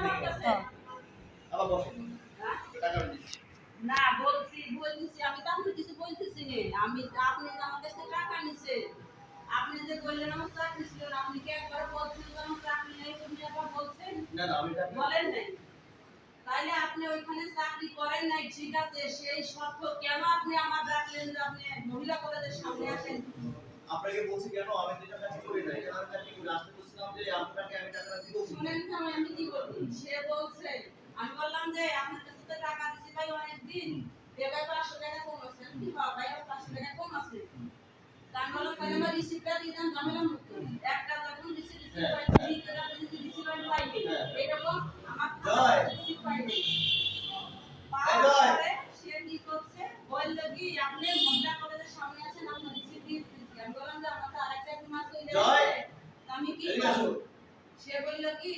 আমার কাছে আবার বসেন টাকা দিচ্ছি না বলছি আমি তো আপনাকে কিছু বলতেছি না আমি আপনি যে আমার কাছে টাকা নিছে আপনি যে বললেন আমার চাকরি ছিল না আপনি কি একবার বলছেন যে আমার চাকরি নেই তুমি একবার বলছেন না না আমি বলেন নাই তাইলে আপনি ওইখানে চাকরি করেন নাই ঠিক আছে সেই শর্ত কেন আপনি আমার রাখলেন যে আপনি মহিলা কলেজের সামনে আসেন আপনাকে বলছি কেন আমি তো টাকা করি না এটা আমি কি লাস্টে বলছিলাম যে আপনাকে আমি টাকা দিব শুনেন তো আমি কি বলছি সে বলছে আমি বললাম যে আপনার কাছে তো টাকা দিছি ভাই অনেক দিন এবার 500 টাকা কম আছে কি ভাই 500 টাকা কম আছে তার মানে কেন আমার রিসিপ্টটা দিতাম ঝামেলা মুক্ত একটা যখন রিসিপ্ট পাই দ্বিতীয়টা যদি রিসিপ্ট পাই এরকম আমার রিসিপ্ট পাই পাওয়ারে সে কি করছে বললো কি আপনি মহিলা কলেজের সামনে আছেন আপনার রিসিপ্ট দিয়ে দিচ্ছি আমি বললাম যে আমার তো আরেকটা মাস হয়ে যাচ্ছে আমি কি করব সে বলল কি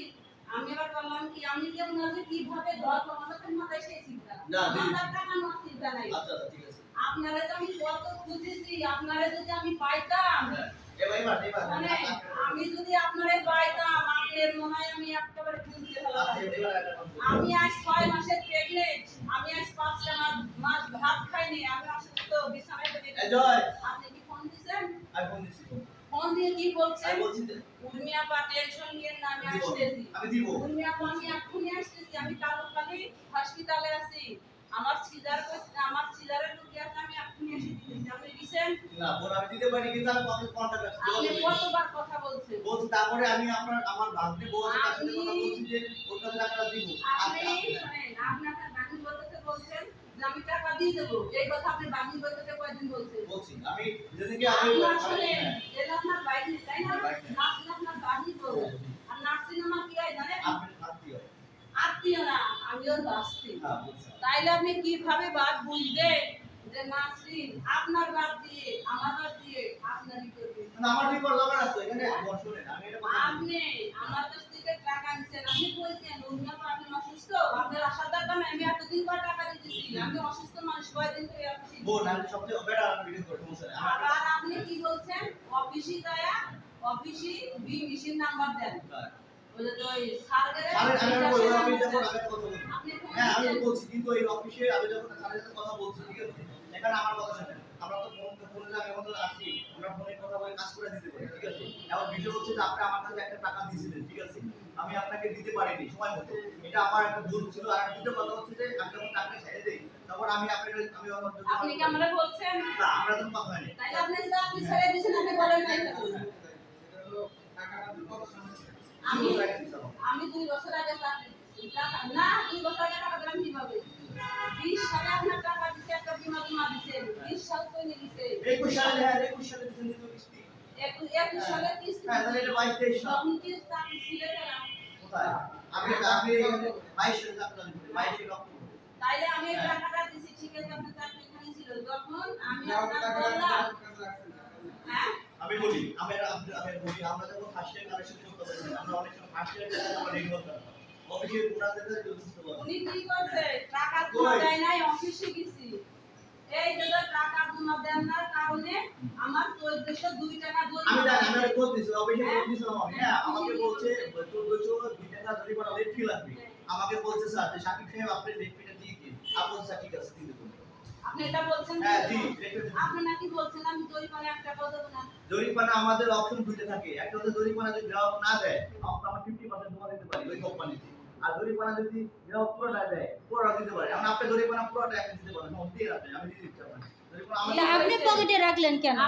আমি আবার বললাম কি আমি যে ওনাকে কিভাবে ধরবো আমাদের মাথায় সেই চিন্তা না আমার টাকা নেওয়ার চিন্তা নাই আচ্ছা ঠিক আছে আপনারা তো আমি কত খুঁজেছি আপনারা যদি আমি পাইতাম এবার মানে আমি যদি আপনারে পাইতাম আপনার মনে হয় আমি একেবারে খুঁজতে হলাম আমি আজ 6 মাসের প্রেগন্যান্ট আমি আজ 5টা মাস ভাত খাইনি আমি অসুস্থ বিছানায় পড়ে জয় আপনি কি ফোন দিছেন আমি ফোন দিছি ফোন দিয়ে কি বলছেন আমি বলছি যে উর্মিয়া পা টেনশন নিয়ে না আমি আসতেছি আমি দিব উর্মিয়া পা আমি এক্ষুনি আসতেছি আমি কালকালি হসপিটালে আছি আমার সিজারের রোগী আছে আমি এক্ষুনি এসে দিতেছি আপনি দিছেন না বোন আমি দিতে পারি কিন্তু আমি কত কন্টাক্ট আছে আপনি কতবার কথা বলছেন বলছি তারপরে আমি আমার ভাগ্নে বউ আছে তার সাথে কথা বলছি যে ওর কাছে টাকাটা দিব আপনি শুনেন আপনার বাকি বলতেছে যে আমি টাকা দিয়ে দেব এই কথা আপনি বাকি বলতে কয়দিন বলছেন বলছি আমি যেদিকে আমি আসলে এটা আপনার বাইক তাই না নাসিন আপনার বাড়ি বল আর নাসিন আমার কি হয় জানেন আপনি আত্মীয় আত্মীয় না আমিও বাস্তি হ্যাঁ বলছি তাইলে আপনি কিভাবে বাদ বুঝবেন যে নাসরিন আপনার বাদ দিয়ে আমার বাদ দিয়ে আপনারই করবে না আমার কি করা দরকার আছে এখানে শুনেন আমি এটা কথা আপনি আমার কাছ থেকে টাকা নিছেন আপনি বলছেন উন্নত আপনি অসুস্থ আপনার আশা দরকার নাই আমি এতদিন পর টাকা দিতেছি আমি অসুস্থ মানুষ কয়দিন ধরে অফিসে বোন আমি সবচেয়ে বেটার আমি ভিডিও করে সমস্যা নেই আবার আপনি কি বলছেন অফিসে যায় অফিসে বি মেশিন নাম্বার দেন ওই যে ওই সার্ভারে আমি বলবো আমি যখন আগে কথা বলি হ্যাঁ আমি বলছি কিন্তু এই অফিসে আমি যখন স্যারের সাথে কথা বলছি ঠিক আছে এখানে আমার কথা শুনেন আমরা তো ফোনে আমি এখন আছি আমরা ফোনে কথা বলে কাজ করে দিতে পারি ঠিক আছে এখন বিষয় হচ্ছে যে আপনি আমার কাছে একটা টাকা দিয়েছিলেন ঠিক আছে আমি আপনাকে দিতে পারিনি সময় মতো এটা আমার একটা ভুল ছিল আর দুটো কথা হচ্ছে যে আমি যখন টাকা ছেড়ে দেই তখন আমি আপনাকে আমি আপনি কি আমরা বলছেন না আমরা তো কথা হয়নি তাইলে আপনি আপনি ছেড়ে দিয়েছেন আপনি বলেন নাই আমি 2 বছর আগে টাকা না 2 বছর আগে টাকা দিলাম কিভাবে 20 সালে আপনার টাকা দিতে একটা বিমা দিতে 20 সাল তো নিয়ে দিতে 21 সালে হ্যাঁ 21 সালে দিতে নিতে কিস্তি 21 সালে কিস্তি হ্যাঁ তাহলে এটা 22 23 সাল তখন কি চাকরি ছিল না কোথায় আমি 22 সালে চাকরি করি 22 লক্ষ তাইলে আমি এই টাকাটা দিছি ঠিক আছে আপনি চাকরি এখানে ছিল যখন আমি আপনার বললাম হ্যাঁ আমি বলি আমি বলি আমরা যখন ফার্স্ট ইয়ার কালেকশন করতে পারি আমরা অনেক সময় ফার্স্ট ইয়ার কালেকশন আমরা রেডি করতে পারি অফিসে পুরা দিতে বুঝতে পারি উনি কি করছে টাকা জমা দেয় নাই অফিসে গেছি এই যে টাকা জমা দেন না কারণে আমার 1402 টাকা জরিমানা আমি জানি আমি কোড দিছি অফিসে কোড দিছিলাম আমি হ্যাঁ আমাকে বলছে 1402 টাকা জরিমানা লেট ফি লাগবে আমাকে বলছে স্যার যে শাকিব সাহেব আপনি লেট ফিটা দিয়ে দিন আপনি স্যার ঠিক আছে দিয়ে দেব আপনি এটা বলছেন হ্যাঁ জি আপনি নাকি বলছেন আমি জরিমানা 1 টাকাও দেব না জরিমানা আমাদের অপশন দুইটা থাকে একটা হচ্ছে জরিমানা যদি গ্রাহক না দেয় আমরা 50% জমা দিতে পারি ওই কোম্পানিতে আর জরিমানা যদি গ্রাহক পুরোটা দেয় পুরোটা দিতে পারি আমরা আপনি জরিমানা পুরোটা এখন দিতে পারেন আমি দিয়ে রাখেন আমি দিয়ে দিচ্ছি আপনাকে আপনি পকেটে রাখলেন কেন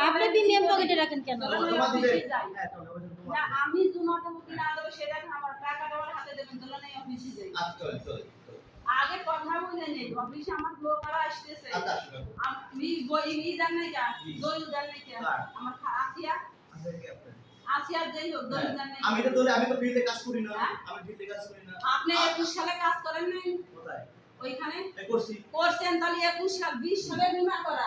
আপনি প্রিমিয়াম পকেটে রাখেন কেন জমা দিলে হ্যাঁ না আমি জমা দেব কি না দেব সেটা আমার টাকাটা আমার হাতে দেবেন তাহলে নাই অফিসে যাই আচ্ছা চল আগে কথা বলে নেই অফিসে আমার লোকরা আসতেছে আচ্ছা আমি বই জান নাই যা দই জান নাই যা আমার আসিয়া আসিয়া যাই হোক দই জান নাই আমি তো ফিল্ডে কাজ করি না আমি ফিল্ডে কাজ করি না আপনি 21 সালে কাজ করেন নাই কোথায় ওইখানে করছি করছেন তাহলে 21 সাল 20 সালে বীমা করা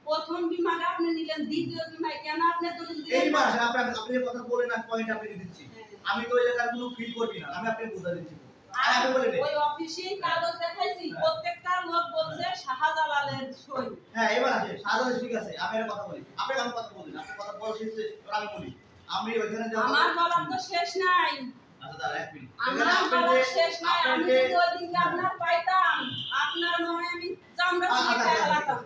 প্রথম বীমাটা আপনি নিলেন দ্বিতীয় বীমা কেন আপনি দলিল দিলেন এই মাসে আপনি যে কথা বলেন না পয়েন্ট আপনি দিচ্ছি আমি তো ওই জায়গার কোনো ফিল করবি না আমি আপনাকে বুঝা দিচ্ছি আমি বলে দেই ওই অফিসে কাগজ দেখাইছি প্রত্যেকটা লোক বলছে শাহজালালের সই হ্যাঁ এবার আছে শাহজালাল ঠিক আছে আমি এর কথা বলি আপনি আমি কথা বলি আপনি কথা বল শেষে আমি বলি আমি ওইখানে যাব আমার বলার তো শেষ নাই আচ্ছা দাঁড়া এক মিনিট আমার বলার শেষ নাই, আমি যদি ওই দিনকে আপনার পাইতাম, আপনার মনে হয় আমি চামড়া ছিঁড়ে খেয়ে ফেলাতাম।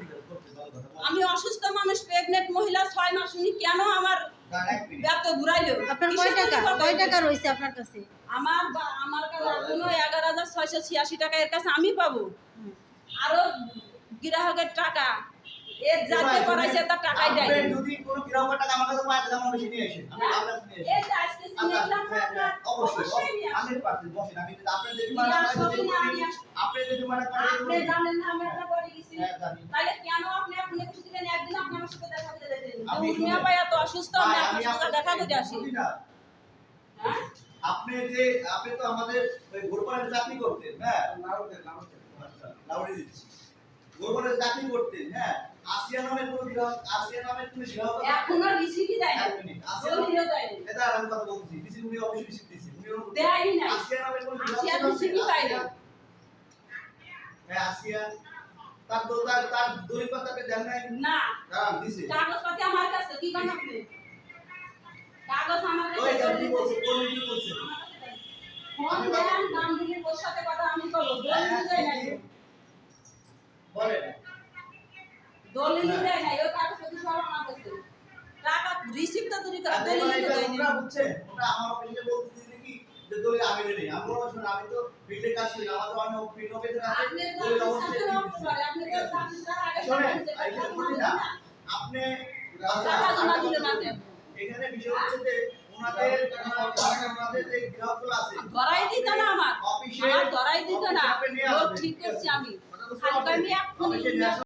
আমি অসুস্থ মানুষ, প্রেগনেন্ট মহিলা, 6 মাস, উনি কেন আমার এত ঘুরাইলো? আপনার কয় টাকা রয়েছে আপনার কাছে? আমার কাছে এখনো 11,686 টাকা এর কাছে আমি পাবো। আরো গ্রাহকের টাকা এর যাতে করাইছে তার টাকাই দেয়। আপনি যদি কোনো গ্রাহকের টাকা আমার কাছে পায় তাহলে আমার বেশি নিয়ে আসেন, আমি আপনার কাছে নিয়ে আসি। এই যে আজকে সিনেমাটা আপনার অবশ্যই নিয়ে আসেন। 100% বসেন, আমি আপনি যদি মানে আপনি যদি মানে আপনি জানেন না আমি একটা করে গেছি। হ্যাঁ জানি। তাহলে কেন আপনি খুশি দিলেন? একদিন আপনি আমার সাথে দেখা করে যেতেন। আমি উর্মিয়া পাই এত অসুস্থ, আমি আপনার সাথে দেখা করে আসি। হ্যাঁ? আপনি তো আমাদের ওই গোরপাড়ার চাকরি করতেন, হ্যাঁ আচ্ছা লাউড়ি দিচ্ছি, গোরপাড়ার চাকরি করতেন, হ্যাঁ আসিয়া নামের কোনো গ্রাহক এখনো রিসিভই দেয় না। এক মিনিট, আসিয়া জলদিও দেয় না। এটা আমি কথা বলছি, রিসিভ উনি অবশ্যই রিসিভ দিয়েছে, দেয়ই নাই। আসিয়া নামের কোনো আসিয়া রিসিভই পায় না। হ্যাঁ আসিয়া তার দলিল পাতাকে দেন নাই না, দাঁড়ান দিছে কাগজপাতি আমার কাছে। কি করেন আপনি? কাগজ আমার ওই কাছে। কি বলছে, কোন কি বলছে ফোন দেন, দাম দিলে ওর সাথে কথা আমি করবো। দলিল দেয় নাই। বলেন দলিল দেয় নাই, ওই কাগজপাতি সব আমার কাছে। টাকা রিসিভ তো দূরই কথা, দলিল তো দেয় ওরা নাই। বুঝছেন, ওরা আমার অফিসে বলতেছে নাকি যে দলিল আমি নেই, আমি বলছি আমি তো ফিল্ডে কাজ করি, আমাদের অনেক ফিল্ড অফিসে আছে, আপনি দলিল তো অবশ্যই শাসন অফিস করে, আপনি তো শাসন করার আগে শুনেন শাসন এইটা করতে বলি না আপনি টাকা জমা দিলেন না কেন? এখানে বিষয় হচ্ছে যে ওনাদের যে গ্রাহকগুলো আছে ধরাই দিত না আমার, অফিসে আমার ধরাই দিত না। অফিসে আপনি নিয়ে লোক আসবেন, ঠিক করছি আমি। কথা বুঝতে খালি পারছেন? আমি এক অফিসে নিয়ে আসবেন।